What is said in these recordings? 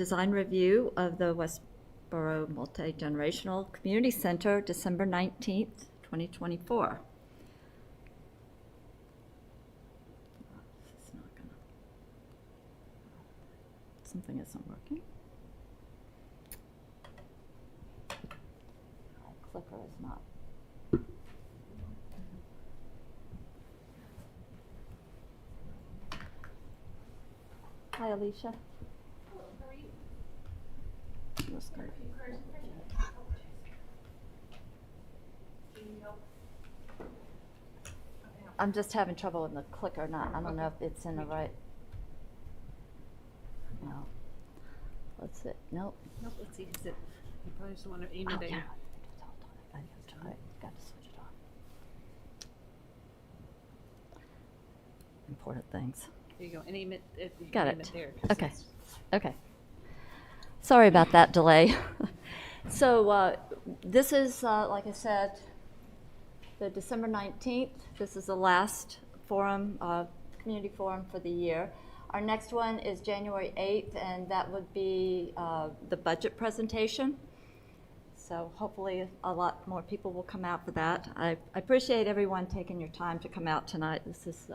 design review of the Westborough Multi-Generational Community Center, December 19th, 2024. This is not gonna, something isn't working. My clicker is not. Hi, Alicia. Hello, how are you? Just gonna- I'm just having trouble with the clicker. I don't know if it's in the right. No. Let's see. Nope. Nope, let's see, is it, you probably just want to aim it at yeah. you. Hold on. I got to switch it on. Important things. There you go, and aim it, Got aim it. there. Okay. Okay. Sorry about that delay. So this is, like I said, the December 19th. This is the last forum, community forum for the year. Our next one is January 8th, and that would be the budget presentation. So hopefully a lot more people will come out for that. I appreciate everyone taking your time to come out tonight. This is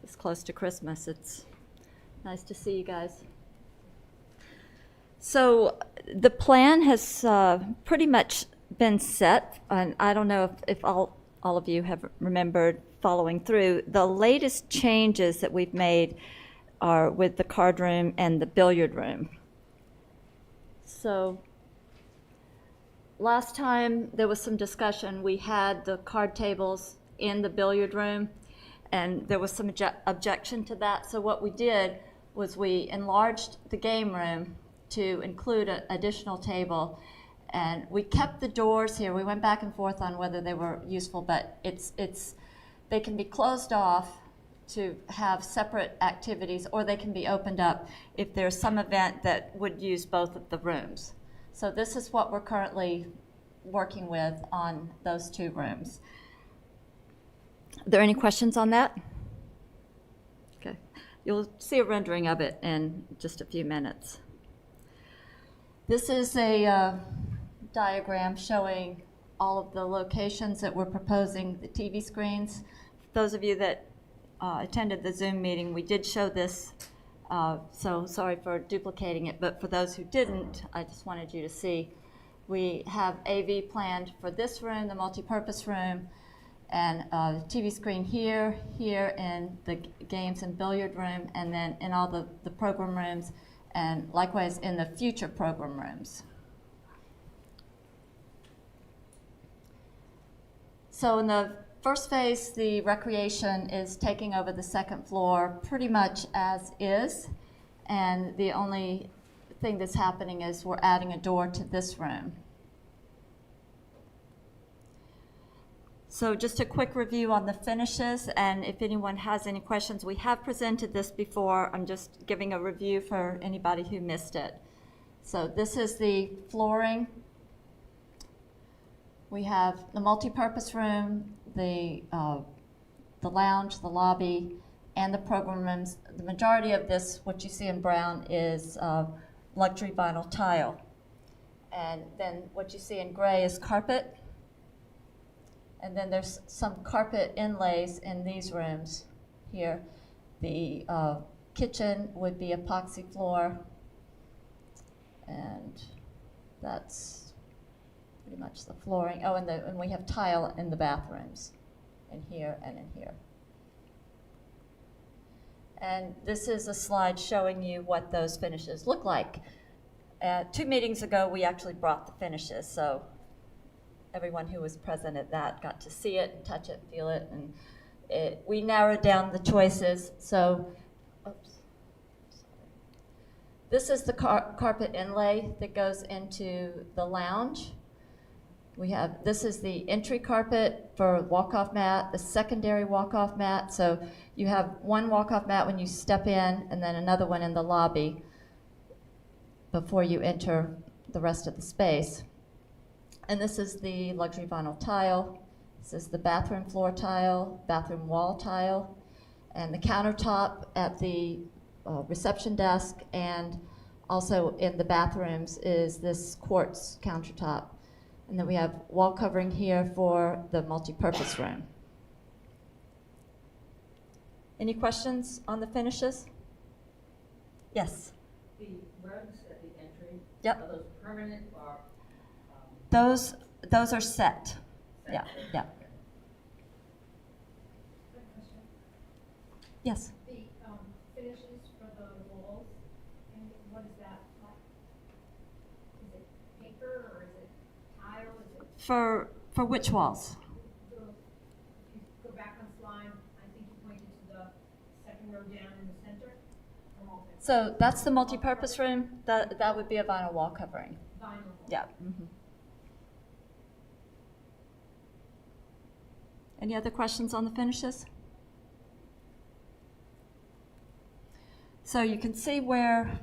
it's close to Christmas. It's nice to see you guys. So the plan has pretty much been set, and I don't know if all of you have remembered following through. The latest changes that we've made are with the card room and the billiard room. So last time there was some discussion. We had the card tables in the billiard room, and there was some objection to that. So what we did was we enlarged the game room to include an additional table, and we kept the doors here. We went back and forth on whether they were useful, but they can be closed off to have separate activities, or they can be opened up if there's some event that would use both of the rooms. So this is what we're currently working with on those two rooms. Are there any questions on that? Okay. You'll see a rendering of it in just a few minutes. This is a diagram showing all of the locations that we're proposing the TV screens. Those of you that attended the Zoom meeting, we did show this, so sorry for duplicating it, but for those who didn't, I just wanted you to see. We have AV planned for this room, the multi-purpose room, and TV screen here, in the games and billiard room, and then in all the program rooms, and likewise in the future program rooms. So in the first phase, the recreation is taking over the second floor pretty much as is, and the only thing that's happening is we're adding a door to this room. So just a quick review on the finishes, and if anyone has any questions, we have presented this before. I'm just giving a review for anybody who missed it. So this is the flooring. We have the multi-purpose room, the lounge, the lobby, and the program rooms. The majority of this, what you see in brown, is luxury vinyl tile. And then what you see in gray is carpet. And then there's some carpet inlays in these rooms here. The kitchen would be epoxy floor, and that's pretty much the flooring. Oh, and we have tile in the bathrooms, in here and in here. And this is a slide showing you what those finishes look like. 2 meetings ago, we actually brought the finishes, so everyone who was present at that got to see it, and touch it, feel it, and we narrowed down the choices. So, oops, sorry. This is the carpet inlay that goes into the lounge. This is the entry carpet for walk-off mat, the secondary walk-off mat. So you have one walk-off mat when you step in, and then another one in the lobby before you enter the rest of the space. And this is the luxury vinyl tile. This is the bathroom floor tile, bathroom wall tile, and the countertop at the reception desk, and Also in the bathrooms is this quartz countertop. And then we have wall covering here for the multi-purpose room. Any questions on the finishes? Yes. The rugs at the entry, Yep. are those permanent or? Those are set. Yeah, yeah. Quick question. Yes. The finishes for the walls, and what is that like? Is it paper or is it tile? Is it For which walls? the, if you go back on slide, I think you pointed to the second row down in the center. Or multi- So that's the multi-purpose room. That would be a vinyl wall covering. Vinyl. wall. Yeah. Mhm. Any other questions on the finishes? So you can see where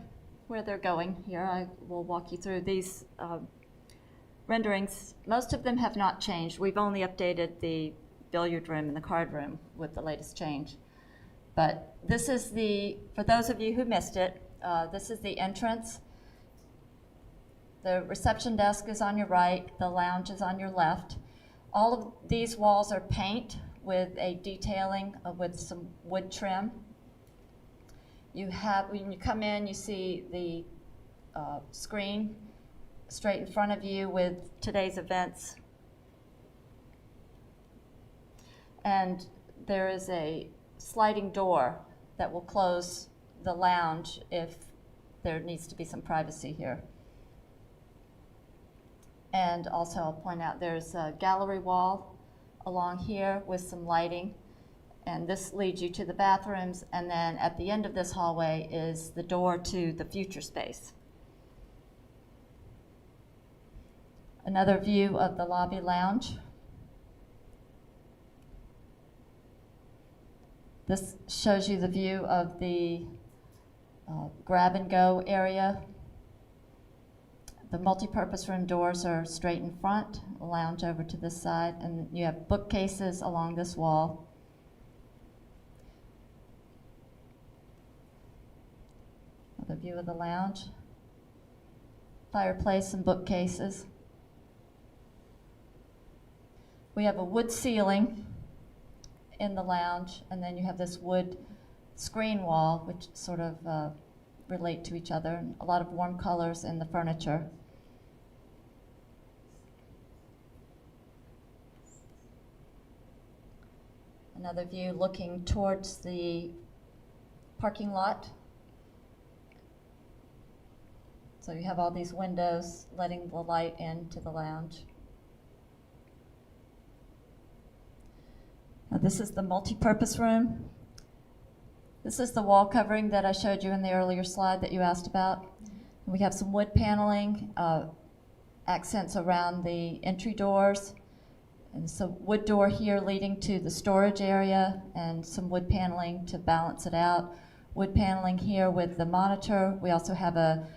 they're going here. I will walk you through these renderings. Most of them have not changed. We've only updated the billiard room and the card room with the latest change. But this is for those of you who missed it, this is the entrance. The reception desk is on your right, the lounge is on your left. All of these walls are paint with a detailing with some wood trim. When you come in, you see the screen straight in front of you with today's events. And there is a sliding door that will close the lounge if there needs to be some privacy here. And also I'll point out there's a gallery wall along here with some lighting. And this leads you to the bathrooms, and then at the end of this hallway is the door to the future space. Another view of the lobby lounge. This shows you the view of the grab-and-go area. The multi-purpose room doors are straight in front, a lounge over to this side, and you have bookcases along this wall. The view of the lounge, fireplace and bookcases. We have a wood ceiling in the lounge, and then you have this wood screen wall, which sort of relate to each other, and a lot of warm colors in the furniture. Another view looking towards the parking lot. So you have all these windows letting the light into the lounge. Now this is the multi-purpose room. This is the wall covering that I showed you in the earlier slide that you asked about. We have some wood paneling, accents around the entry doors, and some wood door here leading to the storage area, and some wood paneling to balance it out. Wood paneling here with the monitor. We also have a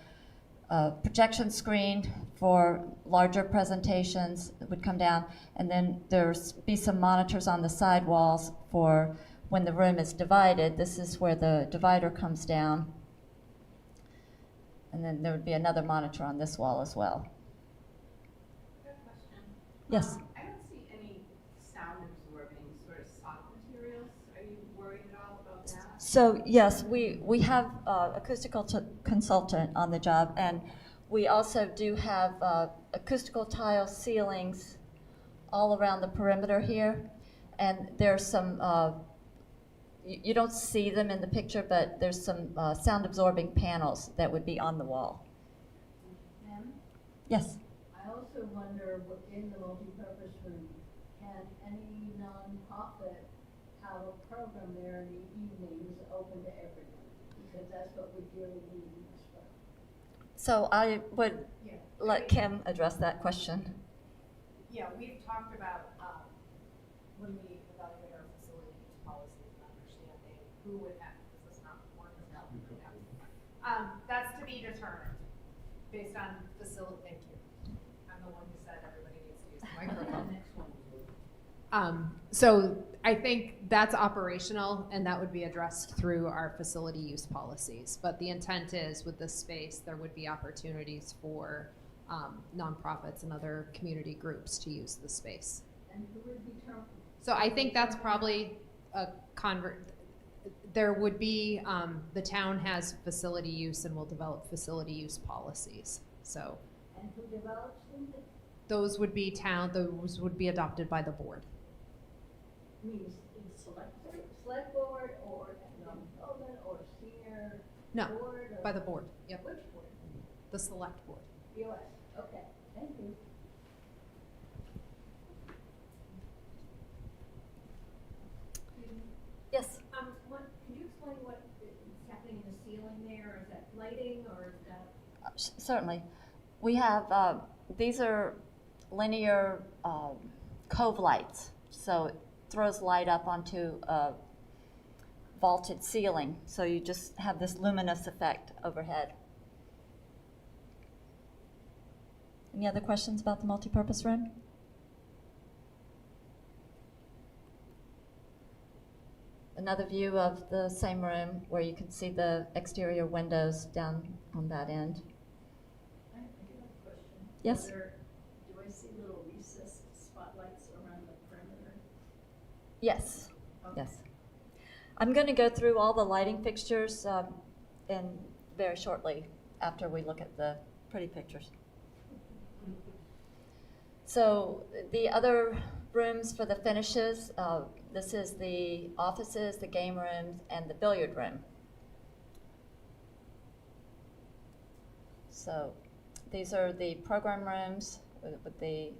projection screen for larger presentations that would come down, and then there's be some monitors on the side walls for when the room is divided. This is where the divider comes down, and then there would be another monitor on this wall as well. Good question. Yes? I don't see any sound absorbing sort of soft materials. Are you worried at all about that? So yes, we have acoustical consultant on the job, and we also do have acoustical tile ceilings all around the perimeter here, and there's some, you don't see them in the picture, but there's some sound absorbing panels that would be on the wall. Ma'am, Yes? I also wonder, in the multi-purpose room, can any non-profit have a program there in the evenings open to everyone? Because that's what we really need in this room. So I would Yeah. let Kim address that question. Yeah, we've talked about, when we evaluate our facility use policies and understanding who would have, this is not one of them. That's to be determined based on facility, thank you. I'm the one who said everybody needs to use the microphone. Next one. So I think that's operational, and that would be addressed through our facility use policies. But the intent is, with this space, there would be opportunities for nonprofits and other community groups to use the space. And who would determine? So I think that's probably a there would be, the town has facility use and will develop facility use policies. So And who develops them? those would be adopted by the board. Means in select board or non-government or senior No, board? Or by the board, yep, which board? the select board. US, okay, thank you. Yes? Can you explain what is happening in the ceiling there? Is that lighting or is that? Certainly. We have, these are linear cove lights, so it throws light up onto a vaulted ceiling, so you just have this luminous effect overhead. Any other questions about the multipurpose room? Another view of the same room where you can see the exterior windows down on that end. I have a question. Yes? Do I see little recessed spotlights around the perimeter? Yes, Okay. yes. I'm going to go through all the lighting fixtures very shortly after we look at the pretty pictures. So the other rooms for the finishes, this is the offices, the game rooms, and the billiard room. So these are the program rooms with the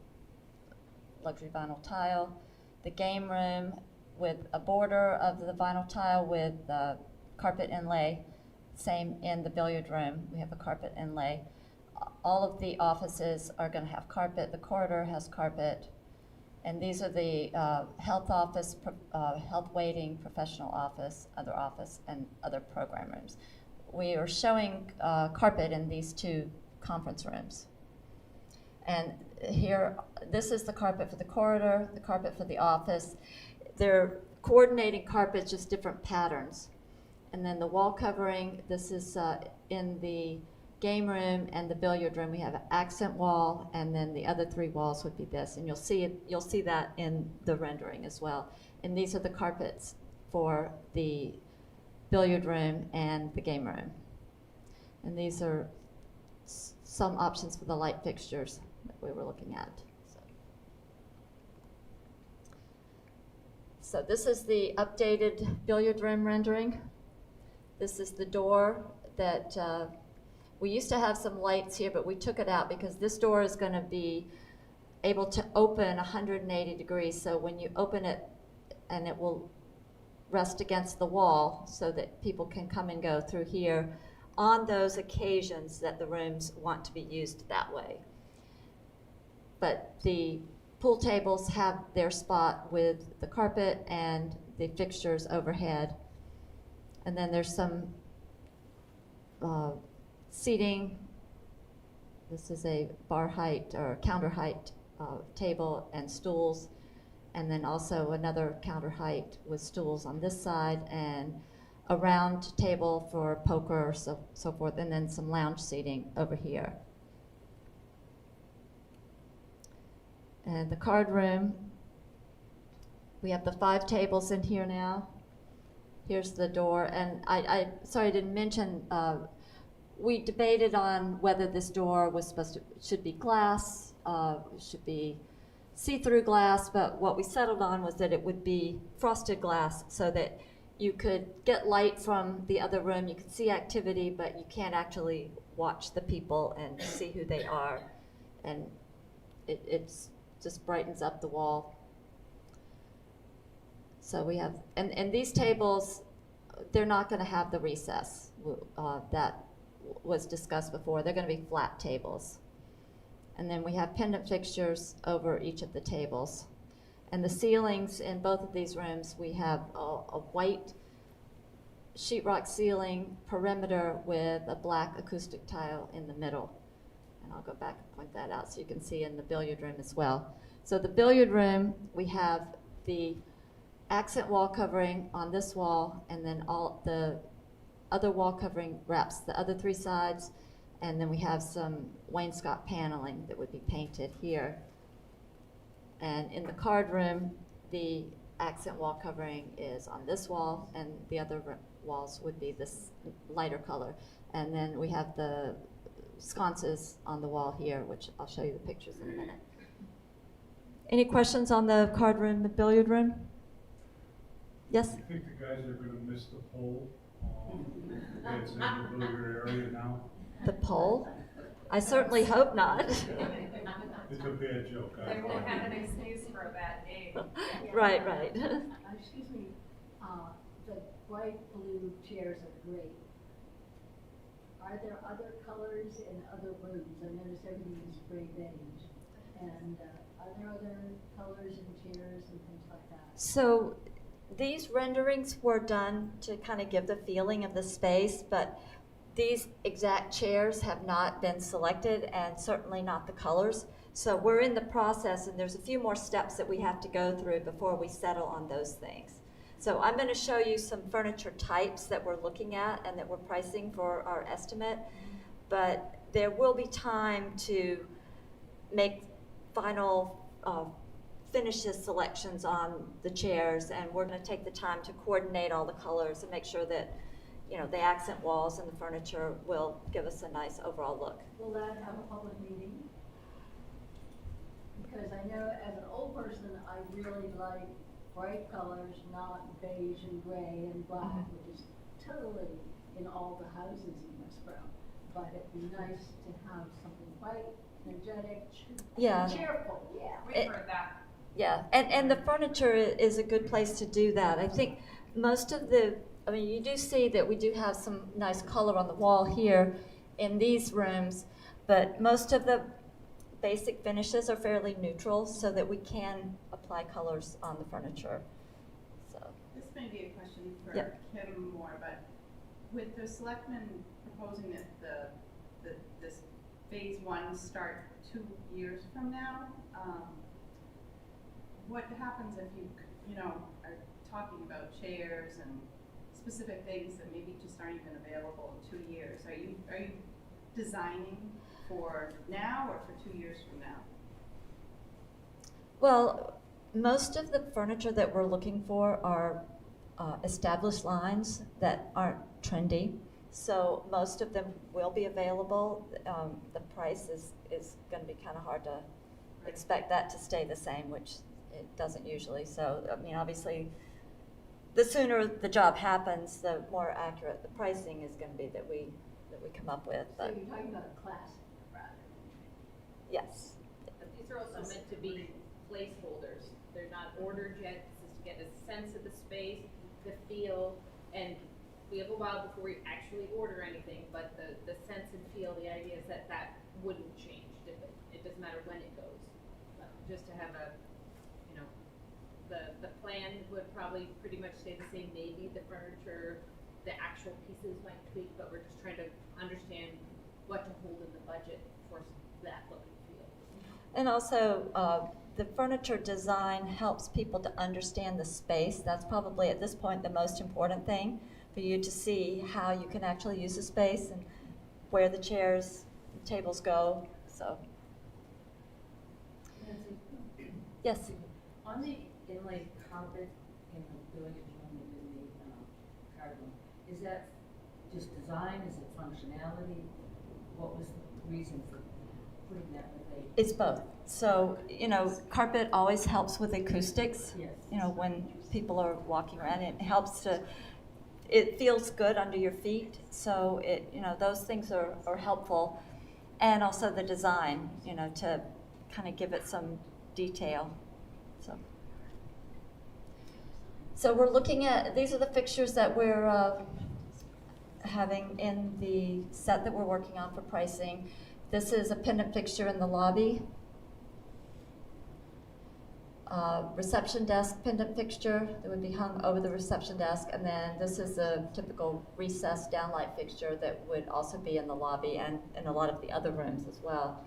luxury vinyl tile, the game room with a border of the vinyl tile with carpet inlay. Same in the billiard room, we have a carpet inlay. All of the offices are going to have carpet. The corridor has carpet. And these are the health office, health waiting, professional office, and other program rooms. We are showing carpet in these two conference rooms. And here, this is the carpet for the corridor, the carpet for the office. They're coordinating carpets, just different patterns. And then the wall covering, this is in the game room and the billiard room. We have an accent wall, and then the other three walls would be this. And you'll see that in the rendering as well. And these are the carpets for the billiard room and the game room. And these are some options for the light fixtures that we were looking at. So this is the updated billiard room rendering. This is the door that we used to have some lights here, but we took it out because this door is going to be able to open 180 degrees. So when you open it, and it will rest against the wall so that people can come and go through here on those occasions that the rooms want to be used that way. But the pool tables have their spot with the carpet and the fixtures overhead. And then there's some seating. This is a bar height or counter height table and stools. And then also another counter height with stools on this side and a round table for poker, so forth, and then some lounge seating over here. And the card room, we have the 5 tables in here now. Here's the door, and sorry I didn't mention, we debated on whether this door was should be glass, should be see-through glass, but what we settled on was that it would be frosted glass so that you could get light from the other room, you could see activity, but you can't actually watch the people and see who they are. And it's just brightens up the wall. So we have, and these tables, they're not going to have the recess that was discussed before. They're going to be flat tables. And then we have pendant fixtures over each of the tables. And the ceilings in both of these rooms, we have a white sheetrock ceiling perimeter with a black acoustic tile in the middle. And I'll go back and point that out so you can see in the billiard room as well. So the billiard room, we have the accent wall covering on this wall, and then all the other wall covering wraps the other three sides, and then we have some wainscot paneling that would be painted here. And in the card room, the accent wall covering is on this wall, and the other walls would be this lighter color. And then we have the sconces on the wall here, which I'll show you the pictures in a minute. Any questions on the card room, the billiard room? Yes? I think the guys are gonna miss the pole, that's in the billiard area now. The pole? I certainly hope not. It's a bad joke, They won't have an excuse for a bad name. Right, right. Excuse me, the bright blue chairs are great. Are there other colors in other rooms? I notice everything is gray beige. And are there other colors in chairs and things like that? So these renderings were done to kind of give the feeling of the space, but these exact chairs have not been selected, and certainly not the colors. So we're in the process, and there's a few more steps that we have to go through before we settle on those things. So I'm going to show you some furniture types that we're looking at and that we're pricing for our estimate, but there will be time to make final finishes selections on the chairs, and we're going to take the time to coordinate all the colors and make sure that, you know, the accent walls and the furniture will give us a nice overall look. Will that have a public meeting? Because I know as an old person, I really like bright colors, not beige and gray and black, which is totally in all the houses in Westborough. But it'd be nice to have something bright, energetic, Yeah. cheerful, yeah. We've heard that. Yeah, and the furniture is a good place to do that. I think most of the, I mean, you do see that we do have some nice color on the wall here in these rooms, but most of the basic finishes are fairly neutral so that we can apply colors on the furniture. So, This may be a question for Yep. Kim more, but with the selectmen proposing that this phase one start 2 years from now, what happens if you know, are talking about chairs and specific things that maybe just aren't even available in 2 years? Are you designing for now or for 2 years from now? well, most of the furniture that we're looking for are established lines that aren't trendy. So most of them will be available. The price is going to be kind of hard to expect that to stay the same, which it doesn't usually. So, I mean, obviously, the sooner the job happens, the more accurate the pricing is going to be that we come up with. So But you're talking about a classic, rather. yes, But these are also meant to be placeholders. They're not ordered yet. This is to get a sense of the space, the feel, and we have a while before we actually order anything, but the sense and feel, the idea is that that wouldn't change. It doesn't matter when it goes. Just to have a, you know, the plan would probably pretty much stay the same. Maybe the furniture, the actual pieces might tweak, but we're just trying to understand what to hold in the budget for that look and feel. and also the furniture design helps people to understand the space. That's probably at this point the most important thing, for you to see how you can actually use the space and where the chairs, tables go. So, Nancy, yes. on the inlaid carpet in the billiard room and in the card room, is that just design, is it functionality? What was the reason for putting that with a? It's both. So, you know, carpet always helps with acoustics. Yes. You know, when people are walking around, it helps to, it feels good under your feet. So it, you know, those things are helpful. And also the design, you know, to kind of give it some detail. So we're looking at, these are the fixtures that we're having in the set that we're working on for pricing. This is a pendant fixture in the lobby. Reception desk pendant fixture that would be hung over the reception desk, and then this is a typical recessed downlight fixture that would also be in the lobby and in a lot of the other rooms as well.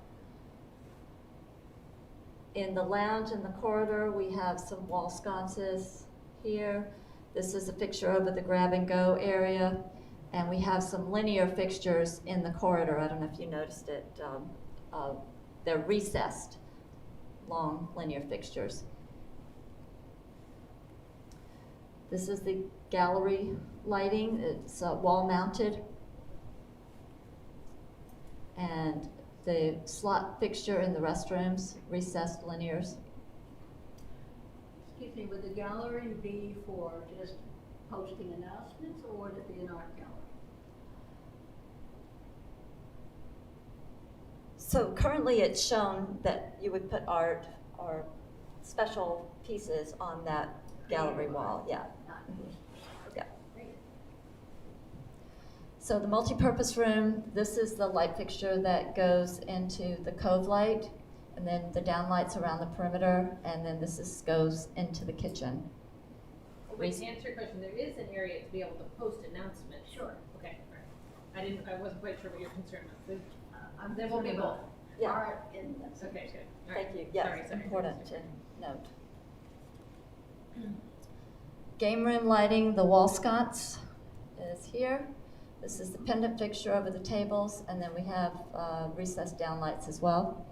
In the lounge and the corridor, we have some wall sconces here. This is a fixture over the grab-and-go area. And we have some linear fixtures in the corridor. I don't know if you noticed it. They're recessed, long linear fixtures. This is the gallery lighting. It's wall-mounted. And the slot fixture in the restrooms, recessed linears. Excuse me, would the gallery be for just posting announcements, or would it be an art gallery? So currently it's shown that you would put art or special pieces on that gallery wall, yeah. Yeah. So the multipurpose room, this is the light fixture that goes into the cove light, and then the downlights around the perimeter, and then this goes into the kitchen. Wait, to answer your question, there is an area to be able to post announcements. Sure. Okay, all right. I wasn't quite sure what your concern was. I'm There will be thinking both. about Yeah. art in this. Okay, good. All right. Thank you, yes, Sorry. important to note. Game room lighting, the wall sconce is here. This is the pendant fixture over the tables, and then we have recessed downlights as well.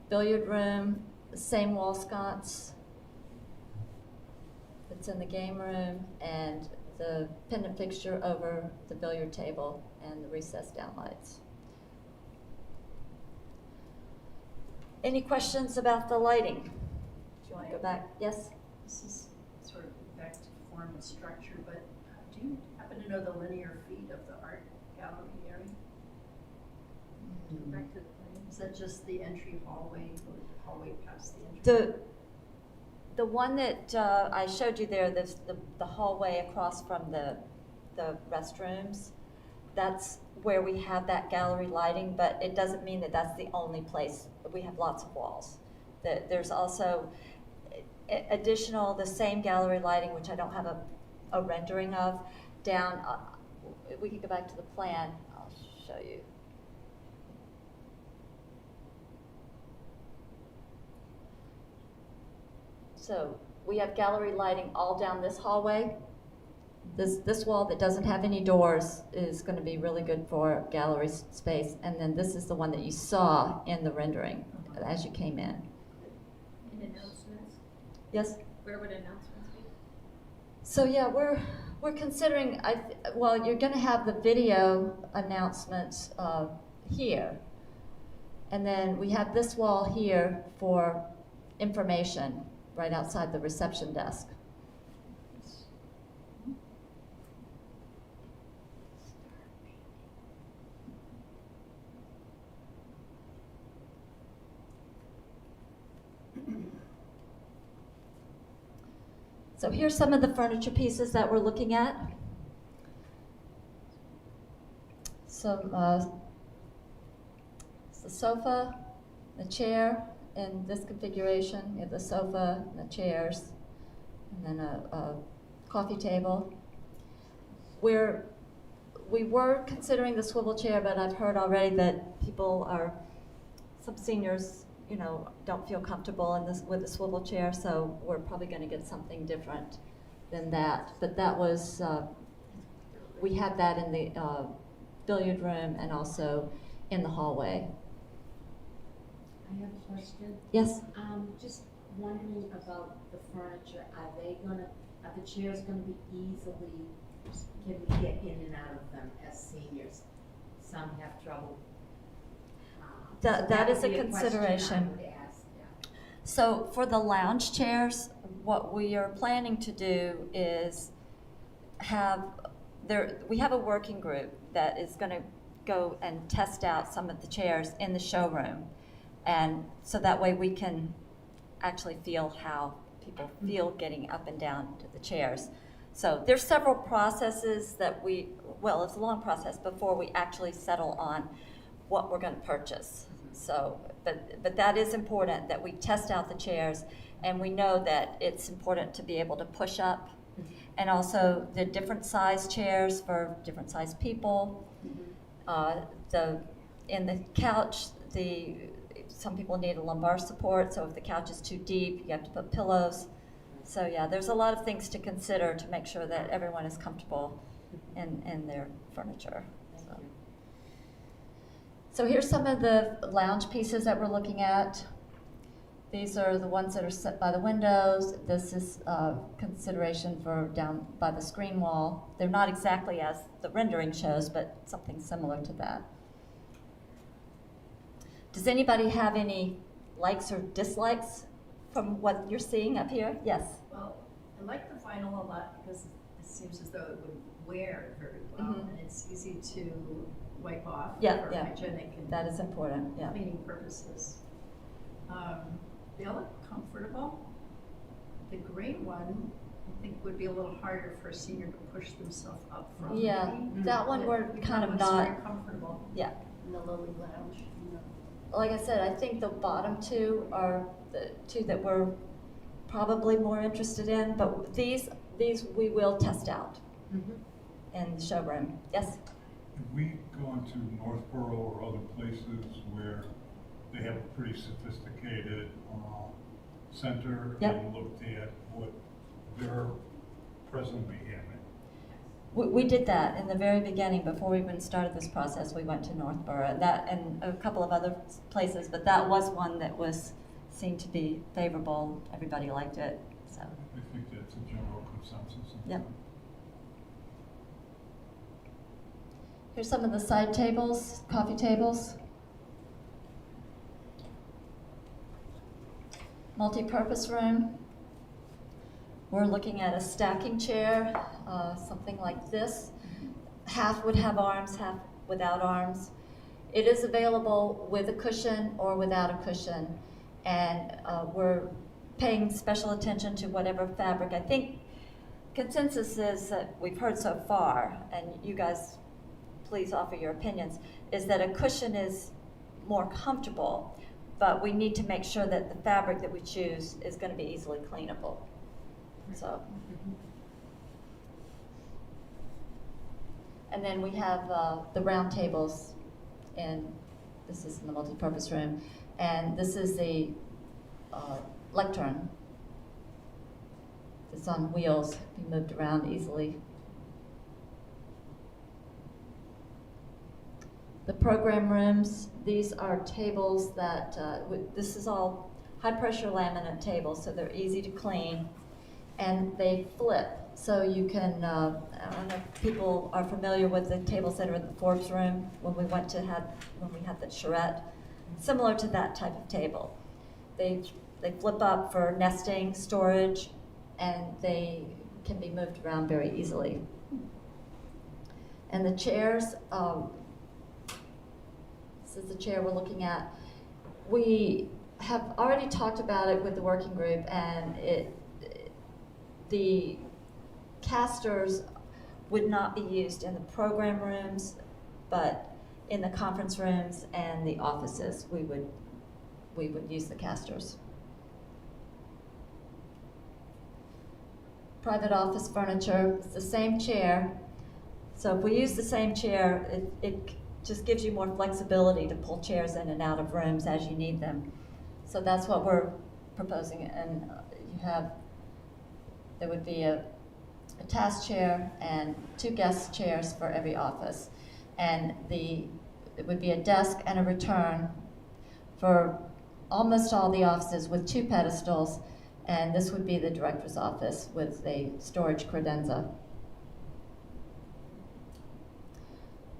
Billiard room, the same wall sconce that's in the game room, and the pendant fixture over the billiard table and the recessed downlights. Any questions about the lighting? Do you want to go back? Yes? This is sort of back to form and structure, but do you happen to know the linear feet of the art gallery area? Back to the plan. Is that just the entry hallway, or the hallway past the entry? The one that I showed you there, the hallway across from the restrooms, that's where we have that gallery lighting, but it doesn't mean that that's the only place. We have lots of walls. There's also additional, the same gallery lighting, which I don't have a rendering of, down, we can go back to the plan, I'll show you. So we have gallery lighting all down this hallway. This wall that doesn't have any doors is going to be really good for gallery space. And then this is the one that you saw in the rendering as you came in. And announcements? Yes? Where would announcements be? So yeah, we're considering, well, you're going to have the video announcements here. And then we have this wall here for information right outside the reception desk. So here's some of the furniture pieces that we're looking at. So it's the sofa, the chair in this configuration. You have the sofa and the chairs, and then a coffee table. We were considering the swivel chair, but I've heard already that some seniors, don't feel comfortable with the swivel chair, so we're probably going to get something different than that. But that was, we had that in the billiard room and also in the hallway. I have a question. Yes? Just wondering about the furniture. Are the chairs gonna be easily, can we get in and out of them as seniors? Some have trouble. That is would a be question consideration. I would ask, yeah. So for the lounge chairs, what we are planning to do is we have a working group that is going to go and test out some of the chairs in the showroom. And so that way we can actually feel how people feel getting up and down to the chairs. So there's several processes that it's a long process before we actually settle on what we're going to purchase. So, but that is important that we test out the chairs, and we know that it's important to be able to push up, and also the different size chairs for different size people. In the couch, some people need a lumbar support, so if the couch is too deep, you have to put pillows So yeah, there's a lot of things to consider to make sure that everyone is comfortable in their furniture. Thank So. you. So here's some of the lounge pieces that we're looking at. These are the ones that are set by the windows. This is consideration for down by the screen wall. They're not exactly as the rendering shows, but something similar to that. Does anybody have any likes or dislikes from what you're seeing up here? Yes. Well, I like the vinyl a lot because it seems as though it would wear very well, Mhm. and it's easy to wipe off Yeah, for yeah. hygienic and That is important, yeah. cleaning purposes. They all look comfortable. The gray one, I think, would be a little harder for a senior to push themselves up from. Yeah, maybe. that one But we're the kind of one's not, very comfortable yeah. in the Lily Lounge. Like I said, I think the bottom two are the two that we're probably more interested in, but these we will test out in the showroom. Yes? Have we gone to Northborough or other places where they have a pretty sophisticated center Yep. and looked at what they're presently having? We did that in the very beginning before we even started this process. We went to Northborough, that and a couple of other places, but that was one that seemed to be favorable. Everybody liked it. So I think that's a general consensus. Yep. Here's some of the side tables, coffee tables. Multi-purpose room. We're looking at a stacking chair, something like this. Half would have arms, half without arms. It is available with a cushion or without a cushion, and we're paying special attention to whatever fabric. I think consensus is that we've heard so far, and you guys please offer your opinions, is that a cushion is more comfortable, but we need to make sure that the fabric that we choose is going to be easily cleanable. So, and then we have the round tables, and this is in the multi-purpose room, and this is the lectern. It's on wheels, be moved around easily. The program rooms, these are tables that, this is all high pressure laminate tables, so they're easy to clean, and they flip. So you can, I don't know if people are familiar with the tables that are in the Forbes room when we had the charrette, similar to that type of table. They flip up for nesting, storage, and they can be moved around very easily. And the chairs, this is the chair we're looking at. We have already talked about it with the working group, and the casters would not be used in the program rooms, but in the conference rooms and the offices, we would use the casters. Private office furniture, it's the same chair. So if we use the same chair, it just gives you more flexibility to pull chairs in and out of rooms as you need them. So that's what we're proposing, and there would be a task chair and 2 guest chairs for every office. And it would be a desk and a return for almost all the offices with 2 pedestals, and this would be the director's office with a storage credenza.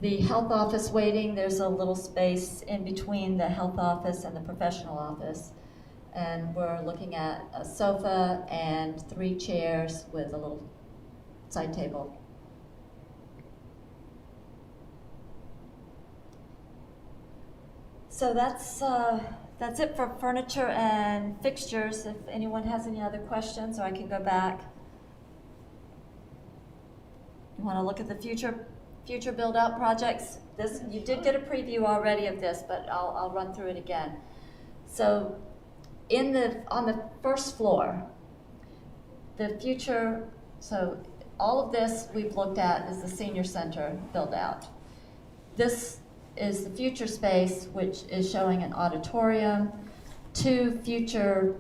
The health office waiting, there's a little space in between the health office and the professional office. And we're looking at a sofa and 3 chairs with a little side table. So that's it for furniture and fixtures. If anyone has any other questions, or I can go back. You want to look at the future build-out projects? You did get a preview already of this, but I'll run through it again. So on the first floor, the future, so all of this we've looked at is the senior center build-out. This is the future space, which is showing an auditorium, 2 future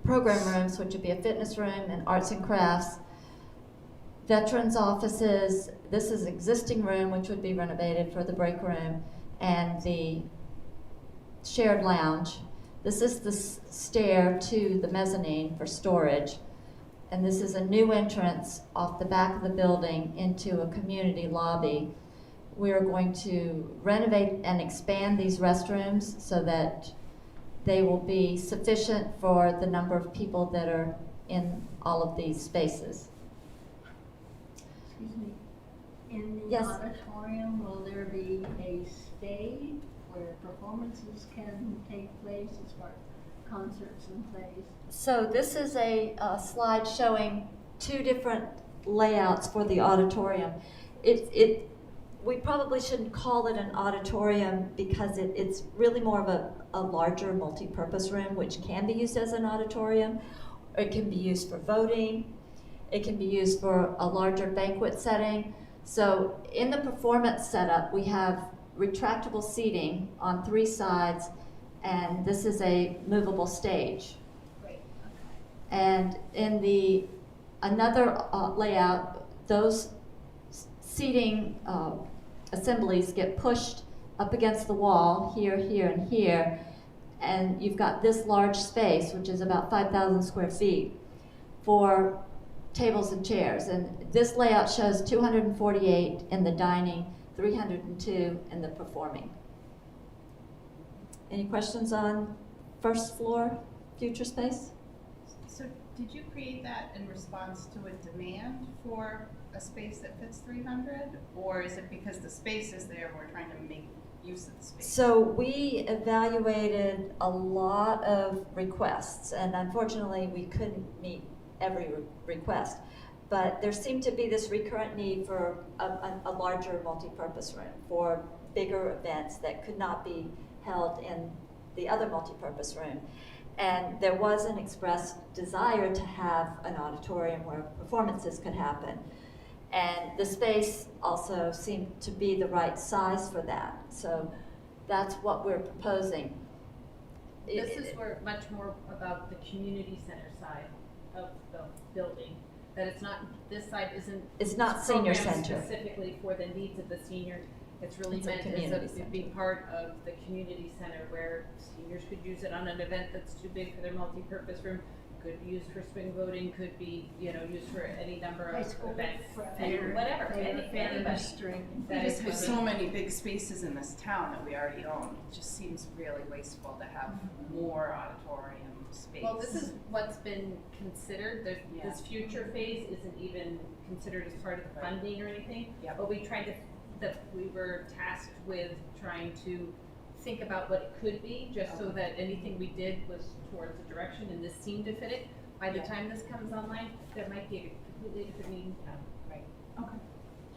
program rooms, which would be a fitness room and arts and crafts, veterans offices, this is existing room, which would be renovated for the break room, and the shared lounge. This is the stair to the mezzanine for storage. And this is a new entrance off the back of the building into a community lobby. We are going to renovate and expand these restrooms so that they will be sufficient for the number of people that are in all of these spaces. Excuse me, in the Yes. auditorium, will there be a stage where performances can take place as far as concerts and plays? So this is a slide showing two different layouts for the auditorium. We probably shouldn't call it an auditorium because it's really more of a larger multi-purpose room, which can be used as an auditorium. It can be used for voting. It can be used for a larger banquet setting. So in the performance setup, we have retractable seating on 3 sides, and this is a movable stage. Great, okay. And in the another layout, those seating assemblies get pushed up against the wall here, here, and here, and you've got this large space, which is about 5,000 square feet, for tables and chairs. And this layout shows 248 in the dining, 302 in the performing. Any questions on first floor future space? So did you create that in response to a demand for a space that fits 300? Or is it because the space is there, we're trying to make use of the space? So we evaluated a lot of requests, and unfortunately we couldn't meet every request. But there seemed to be this recurrent need for a larger multi-purpose room for bigger events that could not be held in the other multi-purpose room. And there was an expressed desire to have an auditorium where performances could happen. And the space also seemed to be the right size for that. So that's what we're proposing. This is where much more about the community center side of the building. That it's not, this side isn't. It's not senior programmed center. Specifically for the needs of the senior. It's really It's a meant community as center. being part of the community center where seniors could use it on an event that's too big for their multi-purpose room. Could be used for swing voting, could be, used for any number High of school events, fair, whatever, fair anybody. string. We That just is have what so we- many big spaces in this town that we already own. It just seems really wasteful to have more auditorium space. Well, this is what's been considered, Yeah. this future phase isn't even considered as part of the Right. funding or anything. Yep. But we were tasked with trying to think about what it could be, just so that anything we did was towards a direction, and this seemed to fit it. By the Yeah. time this comes online, there might be a completely different need. Right, okay.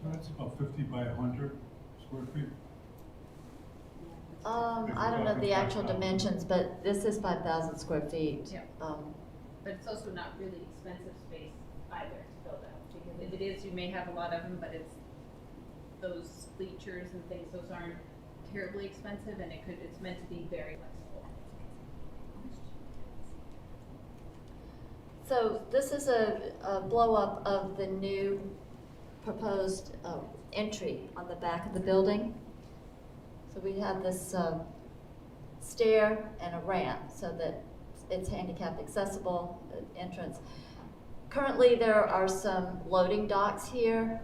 So that's about 50 by 100 square feet? I don't know the actual dimensions, but this is 5,000 square feet. Yeah. But it's also not really expensive space either to build out, because if it is, you may have a lot of them, but it's those bleachers and things, those aren't terribly expensive, and it's meant to be very flexible. So this is a blow up of the new proposed entry on the back of the building. So we have this stair and a ramp so that it's handicap accessible entrance. Currently there are some loading docks here,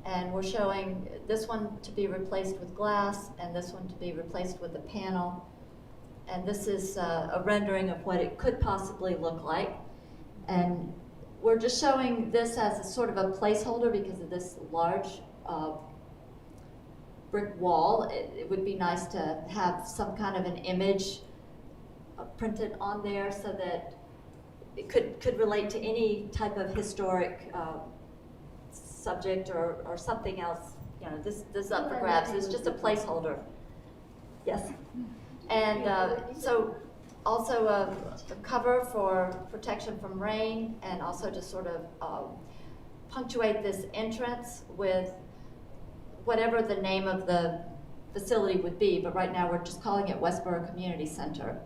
and we're showing this one to be replaced with glass and this one to be replaced with a panel. And this is a rendering of what it could possibly look like. And we're just showing this as a sort of a placeholder because of this large brick wall. It would be nice to have some kind of an image printed on there so that it could relate to any type of historic subject or something else. This is up for grabs. It's just a placeholder. Yes. And so also a cover for protection from rain, and also to sort of punctuate this entrance with whatever the name of the facility would be, but right now we're just calling it Westborough Community Center.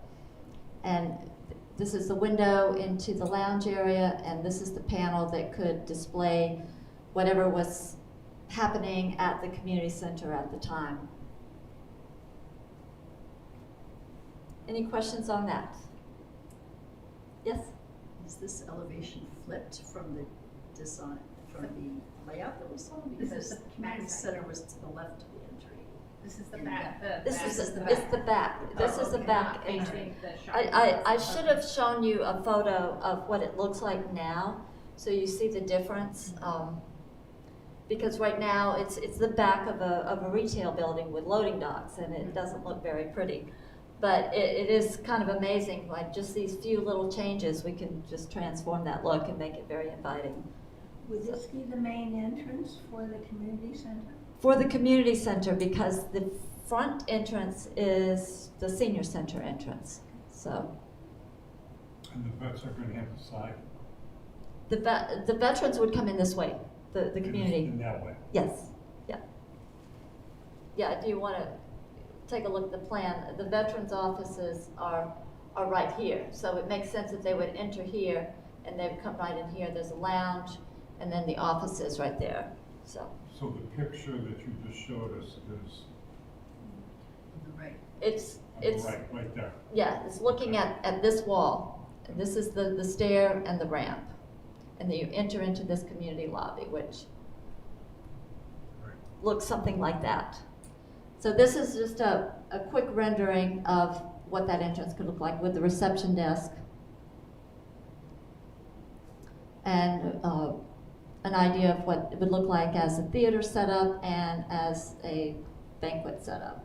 And this is the window into the lounge area, and this is the panel that could display whatever was happening at the community center at the time. Any questions on that? Yes? Is this elevation flipped from the design, from the layout that we saw? This Because is the the community backside. center was to the left of the entry. This is the In back, that- the This back. is, it's the back, this is the okay. back Facing entry. the shopping I center. should have shown you a photo of what it looks like now, so you see the difference. Because right now, it's the back of a retail building with loading docks, and it doesn't look very pretty. But it is kind of amazing, like just these few little changes, we can just transform that look and make it very inviting. Would this be the main entrance for the community center? For the community center, because the front entrance is the senior center entrance, so. And the vets are gonna have the side. The veterans would come in this way, the community. In that way. Yes, yeah. Yeah, do you want to take a look at the plan? The veterans' offices are right here, so it makes sense that they would enter here and they would come right in here. There's a lounge and then the office is right there, so. So the picture that you just showed us is On the right. It's, right there. yeah, it's looking at this wall. And this is the stair and the ramp. And then you enter into this community lobby, which Right. looks something like that. So this is just a quick rendering of what that entrance could look like with the reception desk. And an idea of what it would look like as a theater setup and as a banquet setup.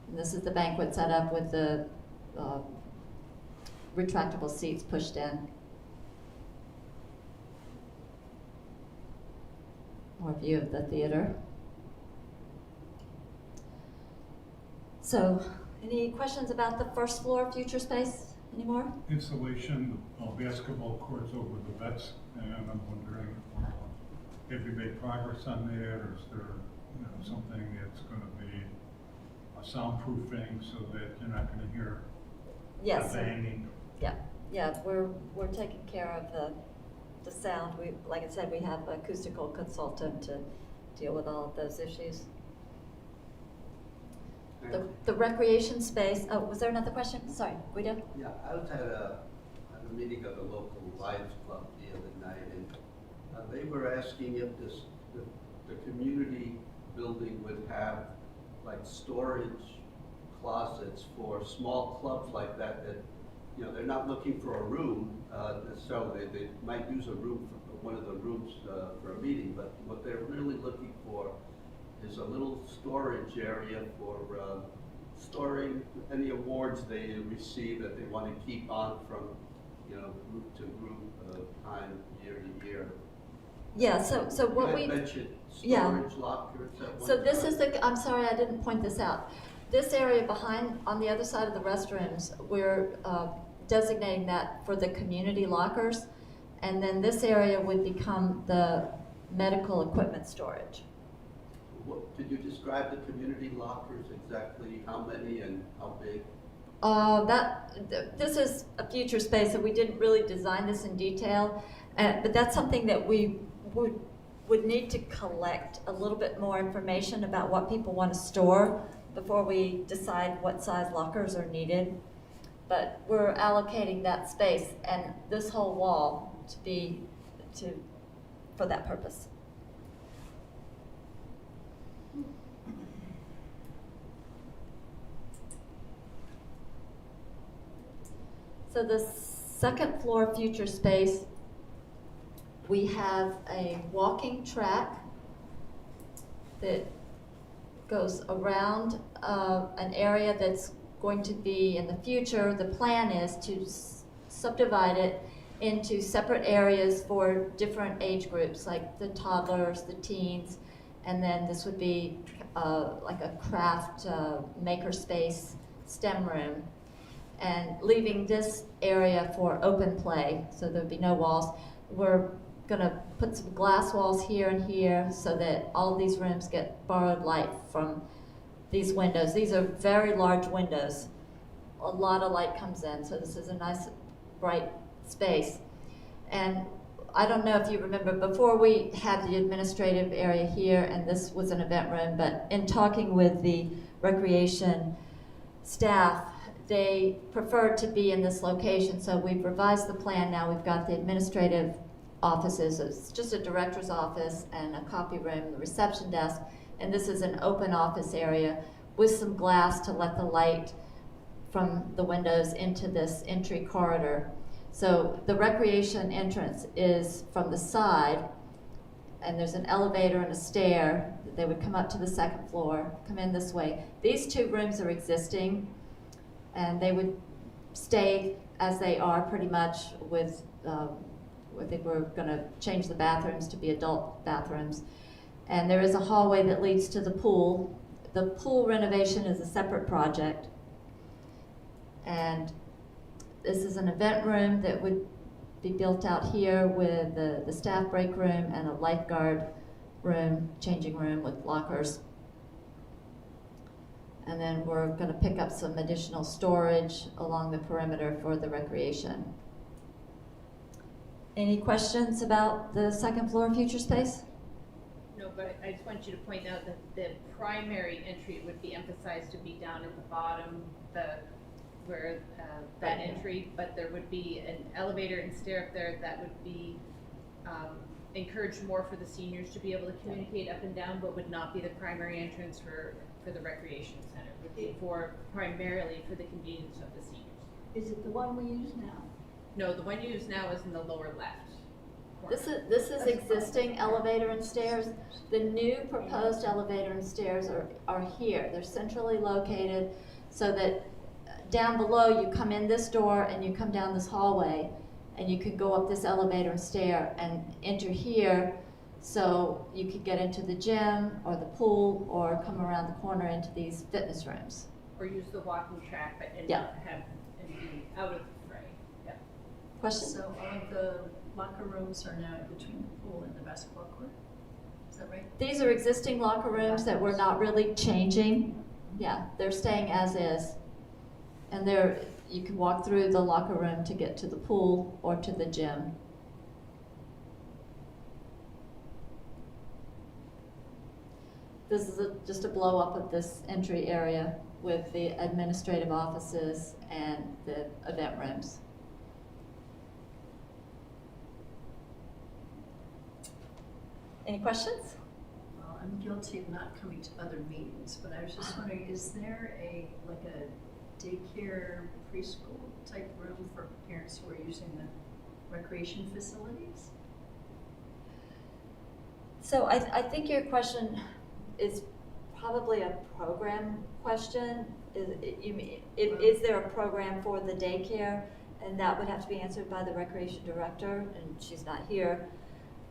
And this is the banquet setup with the retractable seats pushed in. More view of the theater. So, any questions about the first floor future space anymore? Installation of basketball courts over the vets, and I'm wondering, have you made progress on that, or is there, something that's gonna be a soundproofing so that you're not gonna hear Yes. the banging? Yeah, we're taking care of the sound. We, like I said, we have an acoustical consultant to deal with all of those issues. The recreation space, oh, was there another question? Sorry, Guido? Yeah, I was at a meeting of the local Lions Club the other night, and they were asking if the community building would have like storage closets for small clubs like that, they're not looking for a room necessarily. They might use a room, one of the rooms for a meeting, but what they're really looking for is a little storage area for storing any awards they receive that they want to keep on from, group to group, time, year to year. Yeah, so what You we. had mentioned yeah. storage lockers at one So this time. is I'm sorry, I didn't point this out. This area behind, on the other side of the restrooms, we're designating that for the community lockers. And then this area would become the medical equipment storage. Could you describe the community lockers exactly? How many and how big? This is a future space, so we didn't really design this in detail. But that's something that we would need to collect a little bit more information about what people want to store before we decide what size lockers are needed. But we're allocating that space and this whole wall for that purpose. So the second floor future space, we have a walking track that goes around an area that's going to be in the future. The plan is to subdivide it into separate areas for different age groups, like the toddlers, the teens, and then this would be like a craft maker space, STEM room, and leaving this area for open play, so there'd be no walls. We're gonna put some glass walls here and here so that all these rooms get borrowed light from these windows. These are very large windows. A lot of light comes in, so this is a nice bright space. And I don't know if you remember, before we had the administrative area here, and this was an event room, but in talking with the recreation staff, they preferred to be in this location, so we've revised the plan now. We've got the administrative offices, it's just a director's office and a copy room, the reception desk, and this is an open office area with some glass to let the light from the windows into this entry corridor. So the recreation entrance is from the side, and there's an elevator and a stair. They would come up to the second floor, come in this way. These two rooms are existing, and they would stay as they are pretty much with, I think we're gonna change the bathrooms to be adult bathrooms. And there is a hallway that leads to the pool. The pool renovation is a separate project. And this is an event room that would be built out here with the staff break room and a lifeguard room, changing room with lockers. And then we're gonna pick up some additional storage along the perimeter for the recreation. Any questions about the second floor future space? No, but I just want you to point out that the primary entry would be emphasized to be down at the bottom, where that entry, but there would be an elevator and stair up there that would be encouraged more for the seniors to be able to communicate up and down, but would not be the primary entrance for the recreation center. It would be primarily for the convenience of the seniors. Is it the one we use now? No, the one you use now is in the lower left corner. This is existing elevator and stairs. The new proposed elevator and stairs are here. They're centrally located so that down below you come in this door and you come down this hallway and you could go up this elevator and stair and enter here, so you could get into the gym or the pool or come around the corner into these fitness rooms. Or use the walking track, but and Yeah. not have and be out of the fray. Yeah. Question? So all of the locker rooms are now between the pool and the basketball court? Is that right? These are existing locker rooms that we're not really changing. Yeah, they're staying as is. And you can walk through the locker room to get to the pool or to the gym. This is just a blow up of this entry area with the administrative offices and the event rooms. Any questions? Well, I'm guilty of not coming to other meetings, but I was just wondering, is there like a daycare preschool type room for parents who are using the recreation facilities? So I think your question is probably a program question. Is there a program for the daycare? And that would have to be answered by the recreation director, and she's not here.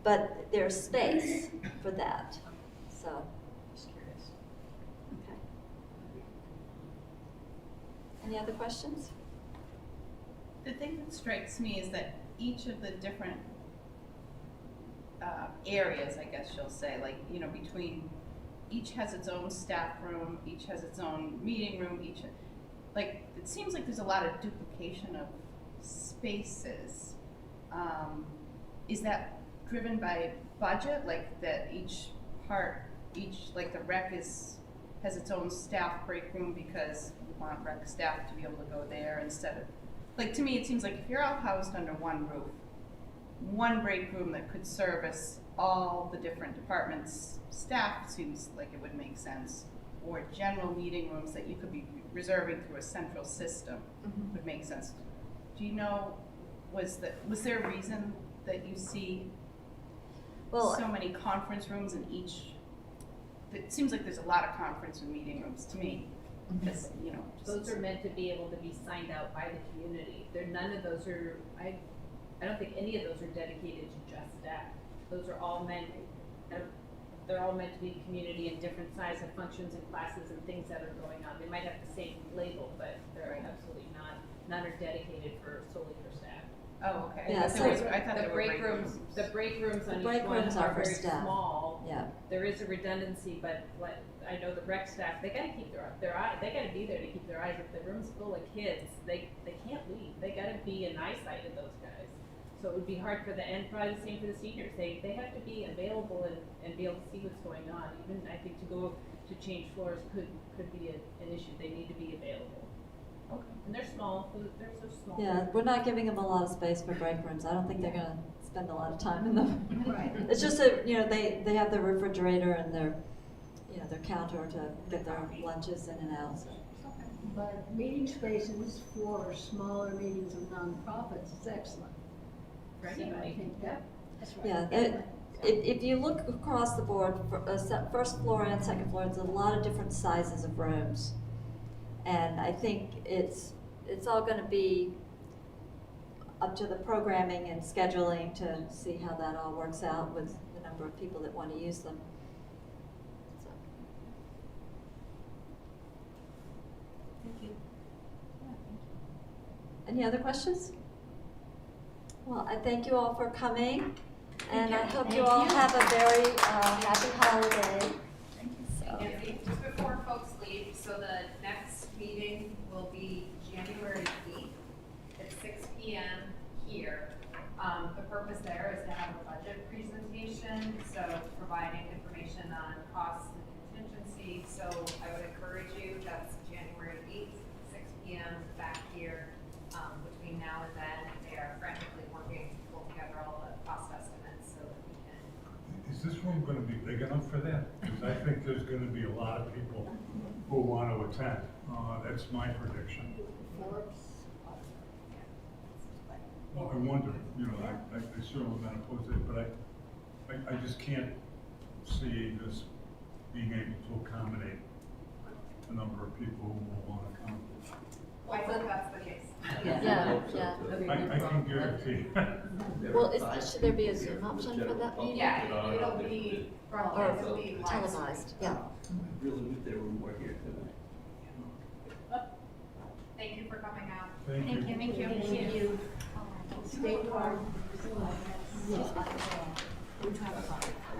But there's space for that, so. Just curious. Okay. Any other questions? The thing that strikes me is that each of the different areas, I guess you'll say, like, between, each has its own staff room, each has its own meeting room, it seems like there's a lot of duplication of spaces. Is that driven by budget, like that like the rec has its own staff break room because we want rec staff to be able to go there instead of, like, to me it seems like if you're all housed under one roof, one break room that could service all the different departments' staff seems like it would make sense, or general meeting rooms that you could be reserving through a central system would make sense. Do you know, was there a reason that you see so many conference rooms in each? It seems like there's a lot of conference and meeting rooms to me. Because, Those are meant to be able to be signed out by the community. None of those are, I don't think any of those are dedicated to just staff. Those are all meant, they're all meant to be community in different size of functions and classes and things that are going on. They might have the same label, but they're absolutely not. None are dedicated solely for staff. Oh, okay. Yeah, I thought so- I thought The there were break rooms, the break rooms The on break each one rooms are are for very staff. small. Yeah, There is a redundancy, but like, I know the rec staff, they gotta keep their eye, they gotta be there to keep their eyes. If the room's full of kids, they can't leave. They gotta be in eyesight of those guys. So it would be hard for and probably the same for the seniors. They have to be available and be able to see what's going on. Even I think to go to change floors could be an issue. They need to be available. Okay. And they're small, they're so small. yeah, we're not giving them a lot of space for break rooms. I don't think they're gonna spend a lot of time in them. Right. It's just that, you know, they have their refrigerator and their, you know, their counter to get their lunches in and out, so. But meeting spaces for smaller meetings of nonprofits is excellent. For So I anybody. think that's right. Yeah, if you look across the board, first floor and second floor, there's a lot of different sizes of rooms. And I think it's all gonna be up to the programming and scheduling to see how that all works out with the number of people that wanna use them. So. Thank you. Any other questions? Well, I thank you all for coming, and I hope you all have a very happy holiday. Nancy, just before folks leave, so the next meeting will be January 8th at 6 p.m. here. The purpose there is to have a budget presentation, so providing information on costs and contingencies. So I would encourage you, that's January 8th, 6 p.m. back here. Between now and then, they are frantically working to pull together all the cost estimates so that we can. Is this room gonna be big enough for that? Because I think there's gonna be a lot of people who want to attend. That's my prediction. Well, I wonder, you know, I certainly not opposed to it, but I just can't see this being able to accommodate a number of people who will want to come. I hope that's the case. Yeah, yeah. I can guarantee. Well, should there be a Zoom option for that meeting? Yeah, it'll be, Or it'll be live televised, yeah. I really wish there were more here tonight. Thank you for coming out. Thank you. Thank you. Thank you. Stay warm. I